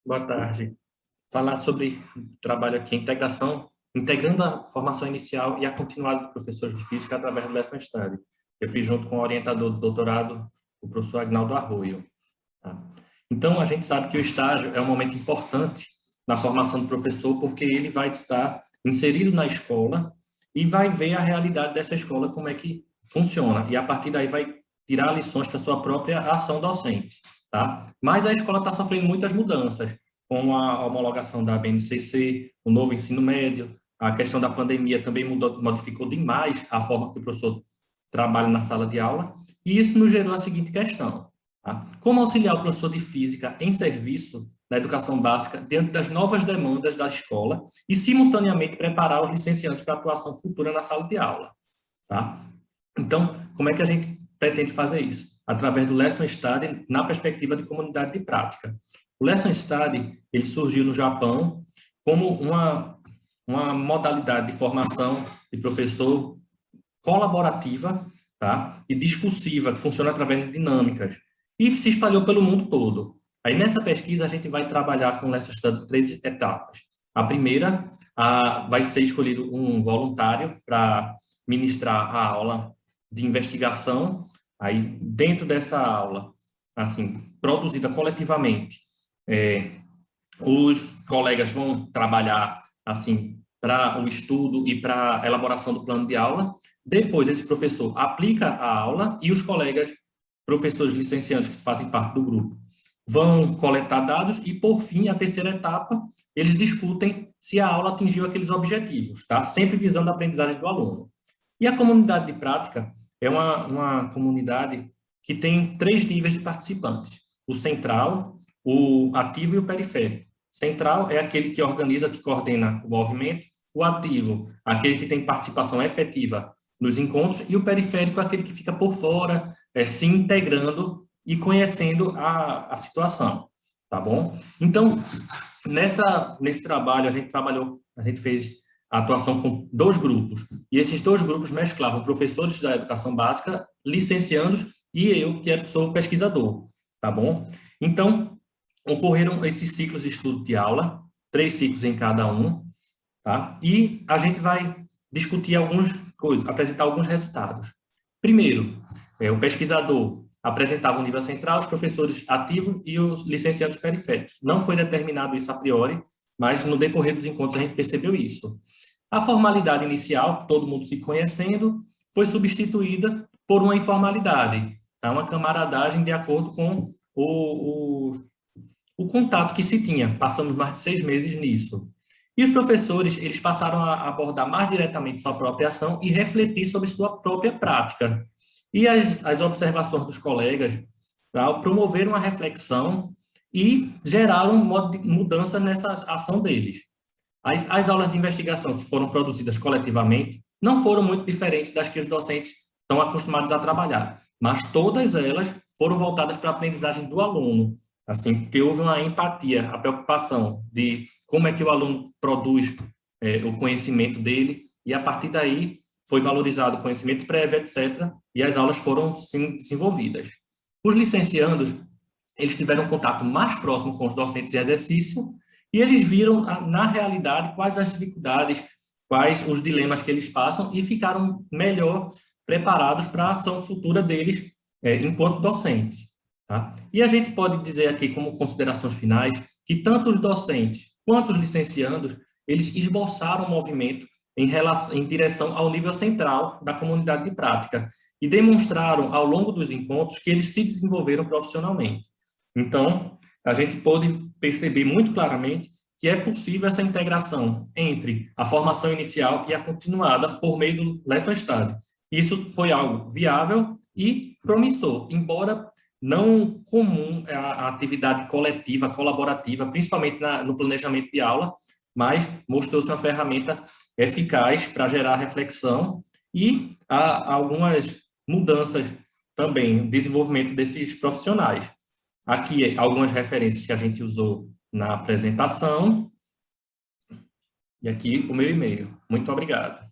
Boa tarde. Falar sobre o trabalho aqui, integração, integrando a formação inicial e a continuada de professores de física através do Lesson Study. Eu fiz junto com o orientador do doutorado, o professor Agnaldo Arroio. Tá? Então, a gente sabe que o estágio é um momento importante na formação do professor, porque ele vai estar inserido na escola e vai ver a realidade dessa escola, como é que funciona. E, a partir daí, vai tirar lições para a sua própria ação docente. Tá? Mas a escola está sofrendo muitas mudanças, com a homologação da BNCC, o novo ensino médio, a questão da pandemia também modificou demais a forma que o professor trabalha na sala de aula, e isso nos gerou a seguinte questão: tá? Como auxiliar o professor de física em serviço na educação básica diante das novas demandas da escola e, simultaneamente, preparar os licenciandos para a atuação futura na sala de aula? Tá? Então, como é que a gente pretende fazer isso? Através do Lesson Study na perspectiva de comunidade de prática. O Lesson Study, ele surgiu no Japão como uma modalidade de formação de professor colaborativa, tá? E discursiva, que funciona através de dinâmicas, e se espalhou pelo mundo todo. Aí, nessa pesquisa, a gente vai trabalhar com o Lesson Study 3 etapas. A primeira, vai ser escolhido um voluntário para ministrar a aula de investigação. Aí, dentro dessa aula, assim, produzida coletivamente, os colegas vão trabalhar, assim, para o estudo e para a elaboração do plano de aula. Depois, esse professor aplica a aula e os colegas, professores licenciados que fazem parte do grupo, vão coletar dados e, por fim, a terceira etapa, eles discutem se a aula atingiu aqueles objetivos, tá? Sempre visando a aprendizagem do aluno. E a comunidade de prática é uma comunidade que tem 3 níveis de participantes: o central, o ativo e o periférico. Central é aquele que organiza, que coordena o movimento; o ativo, aquele que tem participação efetiva nos encontros; e o periférico é aquele que fica por fora, se integrando e conhecendo a situação, tá bom? Então, nesse trabalho, a gente fez a atuação com 2 grupos, e esses 2 grupos mesclavam professores da educação básica, licenciandos, e eu, que sou pesquisador, tá bom? Então, ocorreram esses ciclos de estudo de aula, 3 ciclos em cada um, tá? E a gente vai discutir algumas coisas, apresentar alguns resultados. Primeiro, o pesquisador apresentava o nível central, os professores ativos e os licenciados periféricos. Não foi determinado isso a priori, mas no decorrer dos encontros a gente percebeu isso. A formalidade inicial, todo mundo se conhecendo, foi substituída por uma informalidade, tá? Uma camaradagem de acordo com o contato que se tinha. Passamos mais de 6 meses nisso. E os professores, eles passaram a abordar mais diretamente sua própria ação e refletir sobre sua própria prática. E as observações dos colegas, tá, promoveram a reflexão e geraram um modo de mudança nessa ação deles. As aulas de investigação que foram produzidas coletivamente não foram muito diferentes das que os docentes estão acostumados a trabalhar, mas todas elas foram voltadas para a aprendizagem do aluno, assim, porque houve uma empatia, a preocupação de como é que o aluno produz o conhecimento dele, e a partir daí foi valorizado o conhecimento prévio, etc., e as aulas foram, sim, desenvolvidas. Os licenciandos, eles tiveram um contato mais próximo com os docentes de exercício, e eles viram, na realidade, quais as dificuldades, quais os dilemas que eles passam, e ficaram melhor preparados para a ação futura deles enquanto docentes. Tá? E a gente pode dizer aqui, como considerações finais, que tanto os docentes quanto os licenciandos, eles esboçaram o movimento em direção ao nível central da comunidade de prática e demonstraram, ao longo dos encontros, que eles se desenvolveram profissionalmente. Então, a gente pôde perceber muito claramente que é possível essa integração entre a formação inicial e a continuada por meio do Lesson Study. Isso foi algo viável e promissor, embora não comum a atividade coletiva, colaborativa, principalmente no planejamento de aula, mas mostrou-se uma ferramenta eficaz para gerar reflexão e algumas mudanças também, desenvolvimento desses profissionais. Aqui algumas referências que a gente usou na apresentação, e aqui o meu e-mail. Muito obrigado.